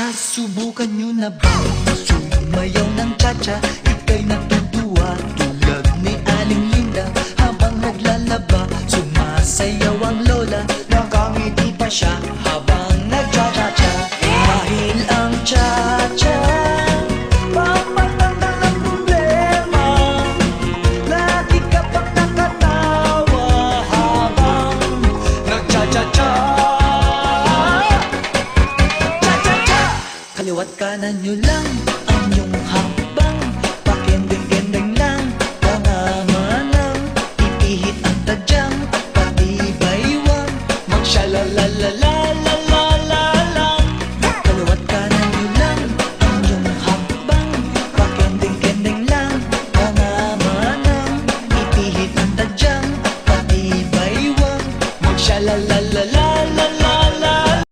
Nasubukan nyo na ba sumayaw ng cha-cha? Ika'y natutuwa tulad ni Aling Linda. Habang naglalaba, sumasayaw ang lola. Nakangiti pa siya habang nagcha-cha-cha. Dahil ang cha-cha pampatanggal ng problema. Lagi ka pang nakatawa habang nagcha-cha-cha. Kaliwat kanan nyo lang